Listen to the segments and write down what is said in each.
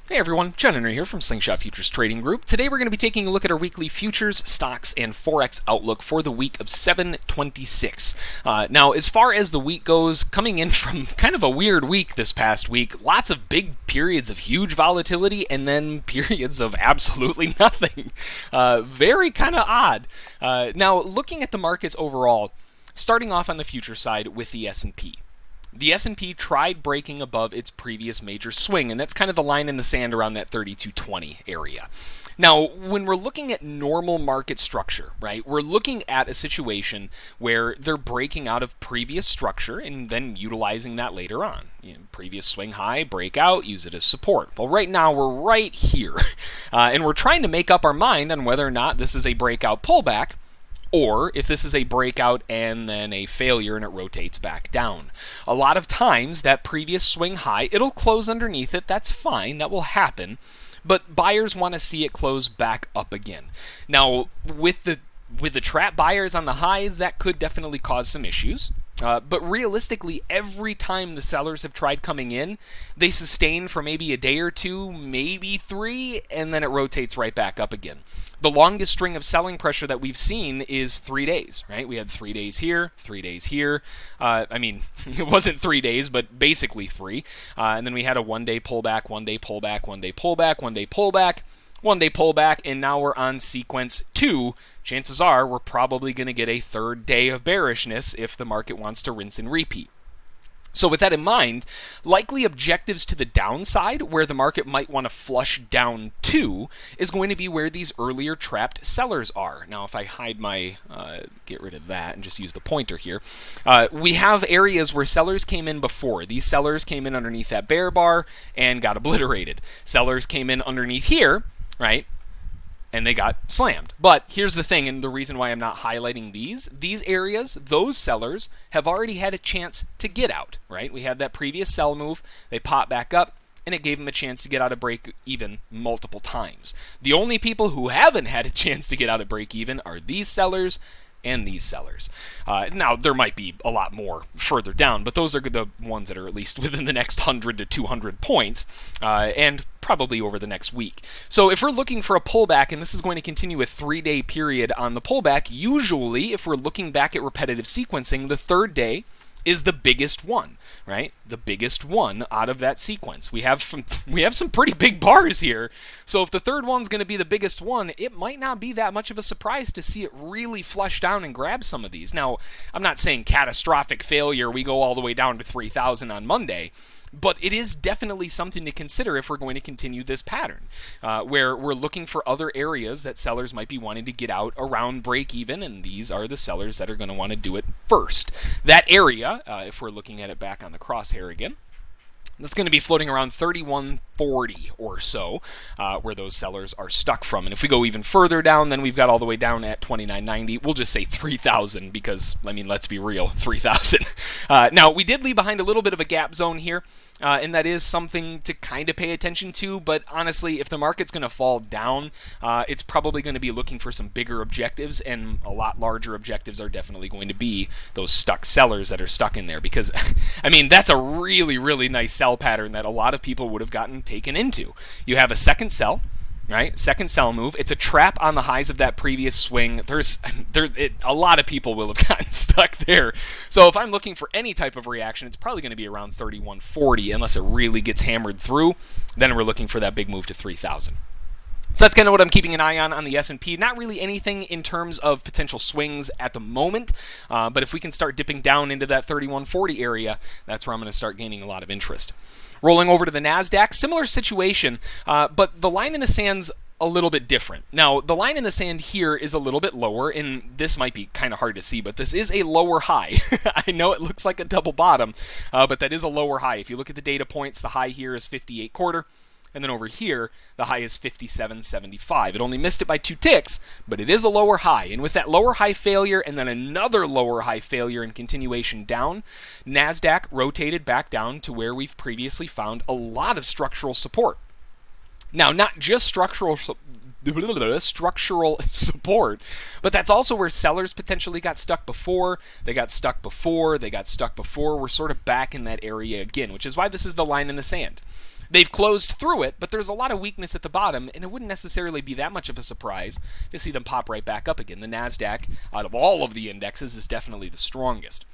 Hey everyone, John Henry here from Slingshot Futures Trading Group. Today we're going to be taking a look at our weekly futures, stocks, and Forex outlook for the week of 7/26. Now, as far as the week goes, coming in from kind of a weird week this past week, lots of big periods of huge volatility and then periods of absolutely nothing. Very kind of odd. Now, looking at the markets overall, starting off on the future side with the S&P. The S&P tried breaking above its previous major swing, and that's kind of the line in the sand around that 3220 area. Now, when we're looking at normal market structure, right, we're looking at a situation where they're breaking out of previous structure and then utilizing that later on. Previous swing high, break out, use it as support. Well, right now we're right here, and we're trying to make up our mind on whether or not this is a breakout pullback, or if this is a breakout and then a failure and it rotates back down. A lot of times, that previous swing high, it'll close underneath it. That's fine. That will happen. But buyers want to see it close back up again. Now, with the trap buyers on the highs, that could definitely cause some issues. But realistically, every time the sellers have tried coming in, they sustain for maybe a day or two, maybe three, and then it rotates right back up again. The longest string of selling pressure that we've seen is 3 days, right? We had 3 days here, 3 days here. It wasn't 3 days, but basically three. And then we had a 1 day pullback, 1 day pullback, 1 day pullback, 1 day pullback, 1 day pullback, and now we're on sequence 2. Chances are we're probably going to get a 3rd day of bearishness if the market wants to rinse and repeat. So with that in mind, likely objectives to the downside, where the market might want to flush down to, is going to be where these earlier trapped sellers are. Now, if I hide my, get rid of that and just use the pointer here, we have areas where sellers came in before. These sellers came in underneath that bear bar and got obliterated. Sellers came in underneath here, right? And they got slammed. But here's the thing, and the reason why I'm not highlighting these areas, those sellers have already had a chance to get out, right? We had that previous sell move, they popped back up, and it gave them a chance to get out of break even multiple times. The only people who haven't had a chance to get out of break even are these sellers and these sellers. Now, there might be a lot more further down, but those are the ones that are at least within the next 100 to 200 points, and probably over the next week. So if we're looking for a pullback, and this is going to continue a 3-day period on the pullback, usually if we're looking back at repetitive sequencing, the 3rd day is the biggest one, right? The biggest one out of that sequence. We have some pretty big bars here. So if the 3rd one's going to be the biggest one, it might not be that much of a surprise to see it really flush down and grab some of these. Now, I'm not saying catastrophic failure, we go all the way down to 3,000 on Monday, but it is definitely something to consider if we're going to continue this pattern, where we're looking for other areas that sellers might be wanting to get out around break even, and these are the sellers that are going to want to do it first. That area, if we're looking at it back on the crosshair again, that's going to be floating around 3140 or so, where those sellers are stuck from. And if we go even further down, then we've got all the way down at 2990. We'll just say 3,000 because, let's be real, 3,000. Now, we did leave behind a little bit of a gap zone here, and that is something to kind of pay attention to. But honestly, if the market's going to fall down, it's probably going to be looking for some bigger objectives, and a lot larger objectives are definitely going to be those stuck sellers that are stuck in there. Because, that's a really, really nice sell pattern that a lot of people would have gotten taken into. You have a second sell, right? Second sell move. It's a trap on the highs of that previous swing. A lot of people will have gotten stuck there. So if I'm looking for any type of reaction, it's probably going to be around 3140 unless it really gets hammered through. Then we're looking for that big move to 3,000. So that's kind of what I'm keeping an eye on the S&P. Not really anything in terms of potential swings at the moment, but if we can start dipping down into that 3140 area, that's where I'm going to start gaining a lot of interest. Rolling over to the NASDAQ, similar situation, but the line in the sand's a little bit different. Now, the line in the sand here is a little bit lower, and this might be kind of hard to see, but this is a lower high. I know it looks like a double bottom, but that is a lower high. If you look at the data points, the high here is 58.25. And then over here, the high is 57.75. It only missed it by 2 ticks, but it is a lower high. And with that lower high failure and then another lower high failure and continuation down, NASDAQ rotated back down to where we've previously found a lot of structural support. Now, not just structural support, but that's also where sellers potentially got stuck before. They got stuck before. We're sort of back in that area again, which is why this is the line in the sand. They've closed through it, but there's a lot of weakness at the bottom, and it wouldn't necessarily be that much of a surprise to see them pop right back up again. The NASDAQ, out of all of the indexes, is definitely the strongest.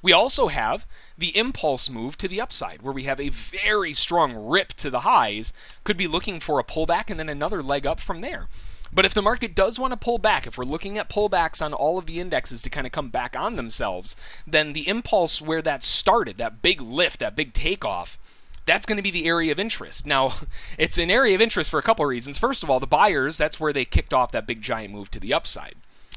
We also have the impulse move to the upside, where we have a very strong rip to the highs, could be looking for a pullback and then another leg up from there. But if the market does want to pull back, if we're looking at pullbacks on all of the indexes to kind of come back on themselves, then the impulse where that started, that big lift, that big takeoff, that's going to be the area of interest. Now, it's an area of interest for a couple of reasons. First of all, the buyers, that's where they kicked off that big giant move to the upside.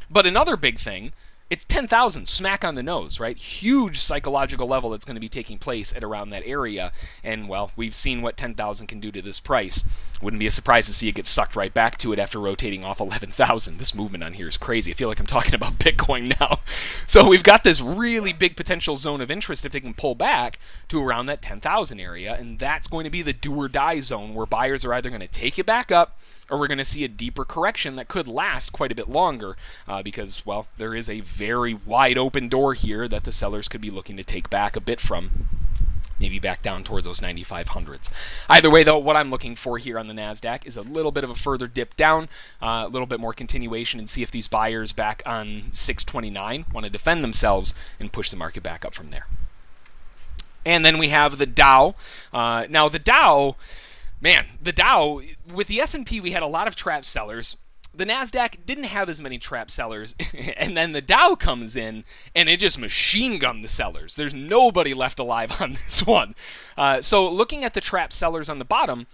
But another big thing, it's 10,000, smack on the nose, right? Huge psychological level that's going to be taking place at around that area. And, well, we've seen what 10,000 can do to this price. Wouldn't be a surprise to see it get sucked right back to it after rotating off 11,000. This movement on here is crazy. I feel like I'm talking about Bitcoin now. So we've got this really big potential zone of interest if they can pull back to around that 10,000 area. And that's going to be the do or die zone where buyers are either going to take it back up or we're going to see a deeper correction that could last quite a bit longer because, well, there is a very wide open door here that the sellers could be looking to take back a bit from, maybe back down towards those 9,500s. Either way, though, what I'm looking for here on the NASDAQ is a little bit of a further dip down, a little bit more continuation, and see if these buyers back on 629 want to defend themselves and push the market back up from there. And then we have the Dow. Now, the Dow... Man, the Dow, with the S&P, we had a lot of trap sellers. The NASDAQ didn't have as many trap sellers, and then the Dow comes in, and it just machine gunned the sellers. There's nobody left alive on this one. So looking at the trap sellers on the bottom,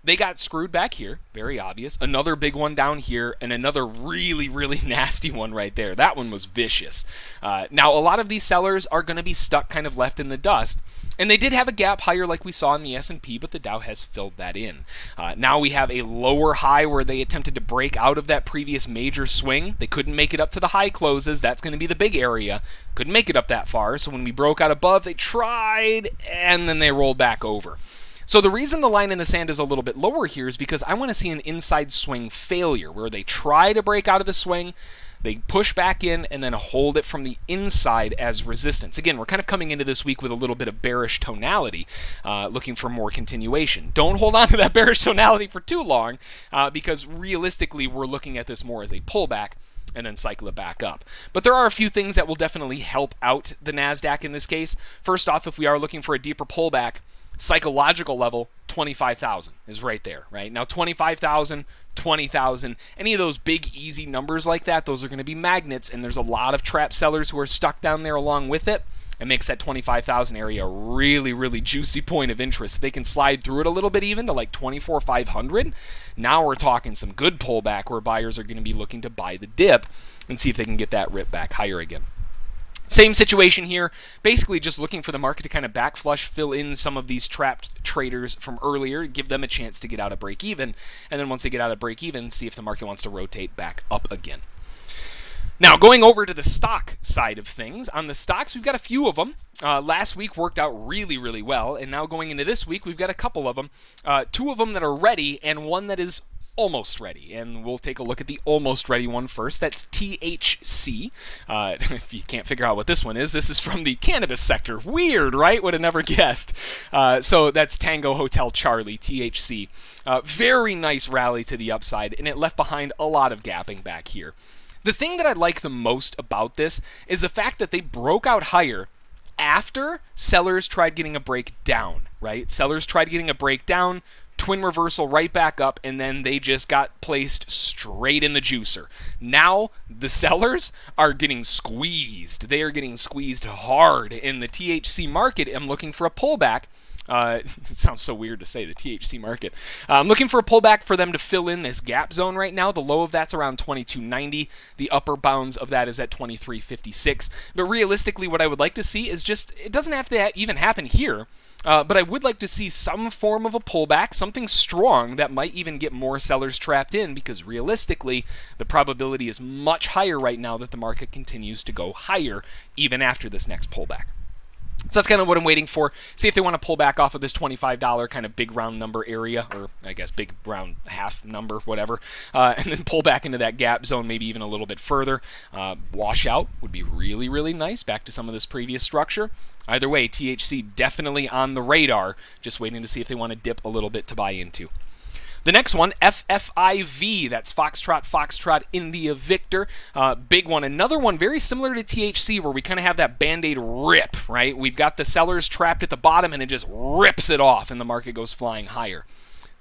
they got screwed back here, very obvious. Another big one down here, and another really, really nasty one right there. That one was vicious. Now, a lot of these sellers are going to be stuck kind of left in the dust. And they did have a gap higher like we saw in the S&P, but the Dow has filled that in. Now we have a lower high where they attempted to break out of that previous major swing. They couldn't make it up to the high closes. That's going to be the big area. Couldn't make it up that far. So when we broke out above, they tried, and then they rolled back over. So the reason the line in the sand is a little bit lower here is because I want to see an inside swing failure where they try to break out of the swing, they push back in, and then hold it from the inside as resistance. Again, we're kind of coming into this week with a little bit of bearish tonality, looking for more continuation. Don't hold on to that bearish tonality for too long, because realistically, we're looking at this more as a pullback and then cycle it back up. But there are a few things that will definitely help out the NASDAQ in this case. First off, if we are looking for a deeper pullback, psychological level, 25,000 is right there, right? Now, 25,000, 20,000, any of those big, easy numbers like that, those are going to be magnets, and there's a lot of trap sellers who are stuck down there along with it. It makes that 25,000 area a really, really juicy point of interest. If they can slide through it a little bit even to like 24,500, now we're talking some good pullback where buyers are going to be looking to buy the dip and see if they can get that rip back higher again. Same situation here, basically just looking for the market to kind of back flush, fill in some of these trapped traders from earlier, give them a chance to get out of break even, and then once they get out of break even, see if the market wants to rotate back up again. Now, going over to the stock side of things, on the stocks, we've got a few of them. Last week worked out really, really well, and now going into this week, we've got a couple of them. Two of them that are ready, and one that is almost ready, and we'll take a look at the almost ready one first. That's THC. If you can't figure out what this one is, this is from the cannabis sector. Weird, right? Would have never guessed. So that's Tango Hotel Charlie, THC. Very nice rally to the upside, and it left behind a lot of gapping back here. The thing that I like the most about this is the fact that they broke out higher after sellers tried getting a break down, right? Sellers tried getting a break down, twin reversal right back up, and then they just got placed straight in the juicer. Now the sellers are getting squeezed. They are getting squeezed hard in the THC market. I'm looking for a pullback. It sounds so weird to say, the THC market. I'm looking for a pullback for them to fill in this gap zone right now. The low of that's around 22.90. The upper bounds of that is at 23.56. But realistically, what I would like to see is just, it doesn't have to even happen here. But I would like to see some form of a pullback, something strong that might even get more sellers trapped in, because realistically, the probability is much higher right now that the market continues to go higher even after this next pullback. So that's kind of what I'm waiting for. See if they want to pull back off of this $25 kind of big round number area, or I guess big round half number, whatever, and then pull back into that gap zone, maybe even a little bit further. Washout would be really, really nice, back to some of this previous structure. Either way, THC definitely on the radar, just waiting to see if they want to dip a little bit to buy into. The next one, FFIV, that's Foxtrot, Foxtrot, India, Victor. Big one. Another one very similar to THC where we kind of have that Band-Aid rip, right? We've got the sellers trapped at the bottom and it just rips it off and the market goes flying higher.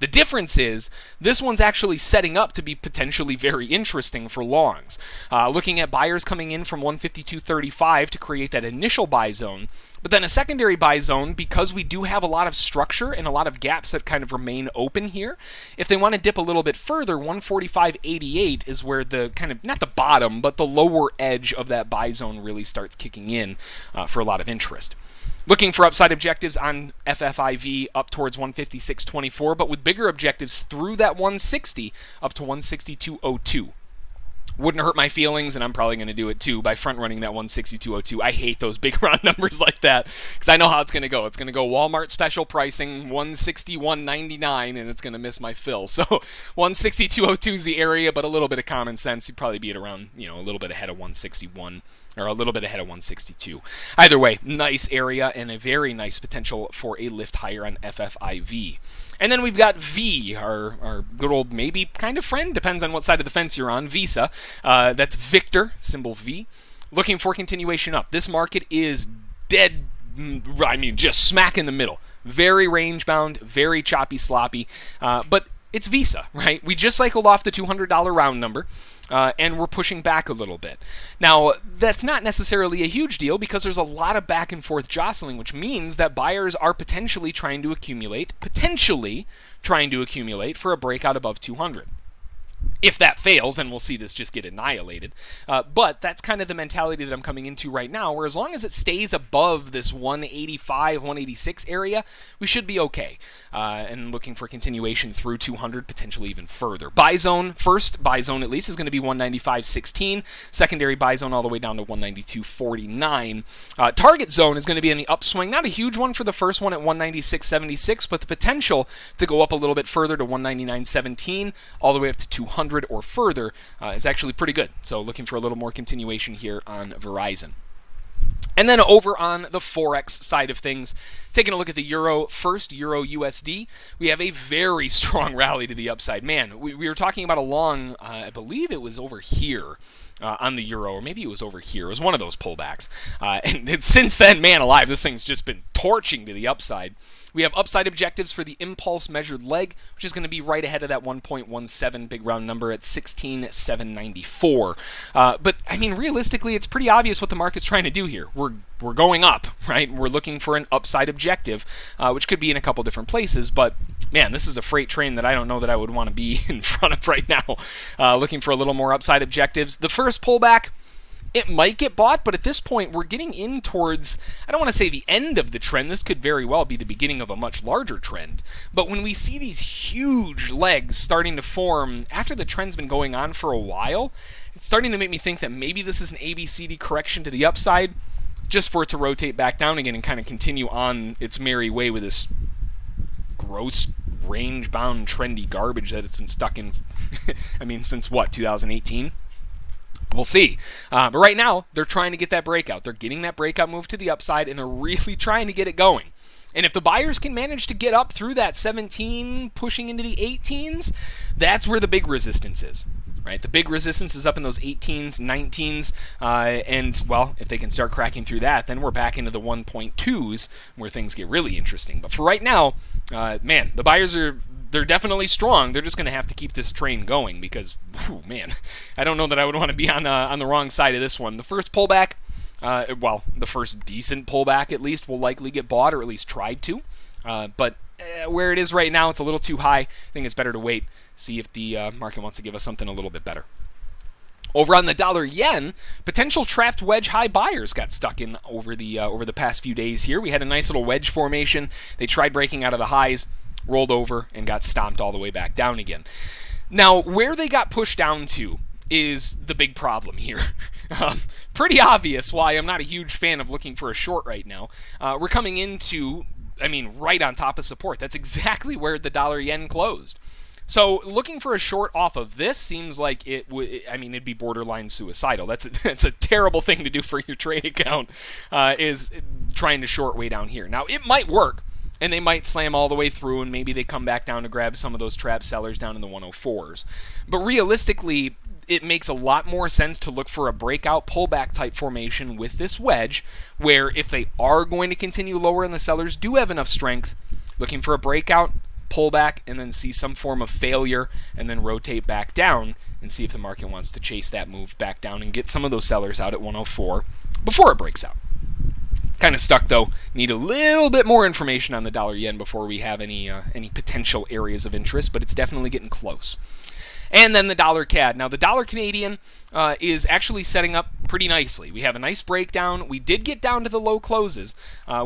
The difference is this one's actually setting up to be potentially very interesting for longs. Looking at buyers coming in from 152.35 to create that initial buy zone, but then a secondary buy zone because we do have a lot of structure and a lot of gaps that kind of remain open here. If they want to dip a little bit further, 145.88 is where the kind of, not the bottom, but the lower edge of that buy zone really starts kicking in for a lot of interest. Looking for upside objectives on FFIV up towards 156.24, but with bigger objectives through that 160 up to 162.02. Wouldn't hurt my feelings, and I'm probably going to do it too, by front-running that 162.02. I hate those big round numbers like that, because I know how it's going to go. It's going to go Walmart special pricing, 161.99, and it's going to miss my fill. So 162.02 is the area, but a little bit of common sense, you'd probably be at around, a little bit ahead of 161. Or a little bit ahead of 162. Either way, nice area and a very nice potential for a lift higher on FFIV. And then we've got V, our good old maybe kind of friend, depends on what side of the fence you're on, Visa. That's Victor, symbol V. Looking for continuation up. This market is dead, just smack in the middle. Very range bound, very choppy, sloppy, but it's Visa, right? We just cycled off the $200 round number. And we're pushing back a little bit. Now, that's not necessarily a huge deal because there's a lot of back and forth jostling, which means that buyers are potentially trying to accumulate for a breakout above 200. If that fails, then we'll see this just get annihilated. But that's kind of the mentality that I'm coming into right now, where as long as it stays above this 185, 186 area, we should be okay. And looking for continuation through 200, potentially even further. Buy zone, first buy zone at least, is going to be 195.16. Secondary buy zone all the way down to 192.49. Target zone is going to be in the upswing. Not a huge one for the first one at 196.76, but the potential to go up a little bit further to 199.17, all the way up to 200 or further is actually pretty good. So looking for a little more continuation here on Verizon. And then over on the Forex side of things, taking a look at the Euro first, Euro USD, we have a very strong rally to the upside. Man, we were talking about a long, I believe it was over here on the Euro, or maybe it was over here. It was one of those pullbacks. And since then, man alive, this thing's just been torching to the upside. We have upside objectives for the impulse measured leg, which is going to be right ahead of that 1.17 big round number at 16,794. But I mean, realistically, it's pretty obvious what the market's trying to do here. We're going up, right? We're looking for an upside objective, which could be in a couple different places. But man, this is a freight train that I don't know that I would want to be in front of right now. Looking for a little more upside objectives. The first pullback, it might get bought, but at this point, we're getting in towards, I don't want to say the end of the trend. This could very well be the beginning of a much larger trend. But when we see these huge legs starting to form after the trend's been going on for a while, it's starting to make me think that maybe this is an ABCD correction to the upside, just for it to rotate back down again and kind of continue on its merry way with this gross, range-bound, trendy garbage that it's been stuck in, since what, 2018? We'll see. But right now, they're trying to get that breakout. They're getting that breakout move to the upside, and they're really trying to get it going. And if the buyers can manage to get up through that 17, pushing into the 18s, that's where the big resistance is. Right? The big resistance is up in those 18s, 19s, and, well, if they can start cracking through that, then we're back into the 1.2s where things get really interesting. But for right now, man, the buyers they're definitely strong. They're just going to have to keep this train going because, man, I don't know that I would want to be on the wrong side of this one. The first pullback, the first decent pullback at least, will likely get bought or at least tried to. But where it is right now, it's a little too high. I think it's better to wait, see if the market wants to give us something a little bit better. Over on the dollar-yen, potential trapped wedge high buyers got stuck in over the past few days here. We had a nice little wedge formation. They tried breaking out of the highs, rolled over, and got stomped all the way back down again. Now, where they got pushed down to is the big problem here. Pretty obvious why I'm not a huge fan of looking for a short right now. We're coming into, right on top of support. That's exactly where the dollar yen closed. So looking for a short off of this seems like it would, it'd be borderline suicidal. That's a terrible thing to do for your trade account, is trying to short way down here. Now, it might work, and they might slam all the way through, and maybe they come back down to grab some of those trap sellers down in the 104s. But realistically, it makes a lot more sense to look for a breakout pullback type formation with this wedge, where if they are going to continue lower and the sellers do have enough strength, looking for a breakout, pullback, and then see some form of failure, and then rotate back down and see if the market wants to chase that move back down and get some of those sellers out at 104 before it breaks out. Kind of stuck though. Need a little bit more information on the dollar yen before we have any potential areas of interest, but it's definitely getting close. And then the dollar CAD. Now the dollar Canadian is actually setting up pretty nicely. We have a nice breakdown. We did get down to the low closes,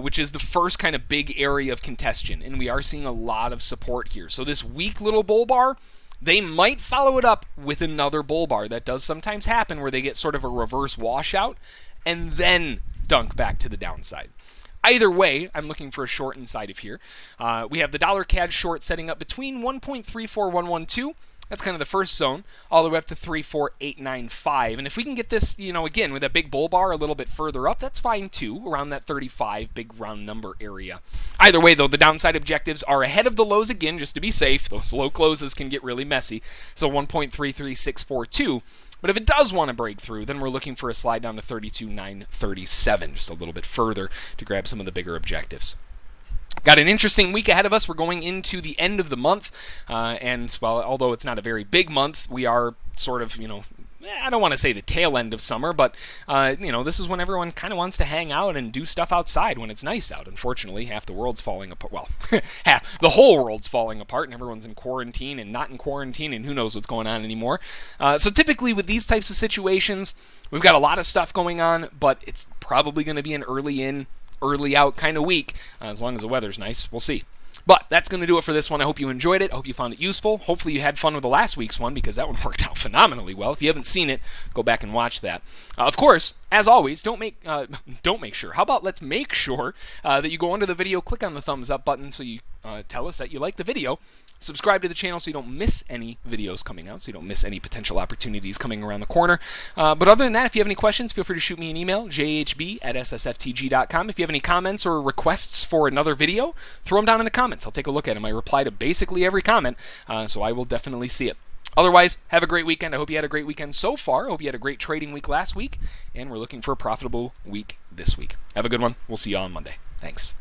which is the first kind of big area of contention, and we are seeing a lot of support here. So this weak little bull bar, they might follow it up with another bull bar. That does sometimes happen where they get sort of a reverse washout and then dunk back to the downside. Either way, I'm looking for a short inside of here. We have the dollar CAD short setting up between 1.34112. That's kind of the first zone, all the way up to 34895. And if we can get this, again, with a big bull bar a little bit further up, that's fine too, around that 35 big round number area. Either way, though, the downside objectives are ahead of the lows again, just to be safe. Those low closes can get really messy. So 1.33642. But if it does want to break through, then we're looking for a slide down to 32,937, just a little bit further to grab some of the bigger objectives. Got an interesting week ahead of us. We're going into the end of the month, and well, although it's not a very big month, we are sort of, I don't want to say the tail end of summer, but this is when everyone kind of wants to hang out and do stuff outside when it's nice out. Unfortunately, half the world's falling apart. Well, the whole world's falling apart, and everyone's in quarantine and not in quarantine, and who knows what's going on anymore. So typically with these types of situations, we've got a lot of stuff going on, but it's probably going to be an early in, early out kind of week, as long as the weather's nice. We'll see. But that's going to do it for this one. I hope you enjoyed it. I hope you found it useful. Hopefully you had fun with the last week's one, because that one worked out phenomenally well. If you haven't seen it, go back and watch that. Of course, as always, let's make sure that you go under the video, click on the thumbs up button so you tell us that you like the video. Subscribe to the channel so you don't miss any videos coming out, so you don't miss any potential opportunities coming around the corner. But other than that, if you have any questions, feel free to shoot me an email, jhb@ssftg.com. If you have any comments or requests for another video, throw them down in the comments. I'll take a look at them. I reply to basically every comment, so I will definitely see it. Otherwise, have a great weekend. I hope you had a great weekend so far. I hope you had a great trading week last week, and we're looking for a profitable week this week. Have a good one. We'll see you on Monday. Thanks.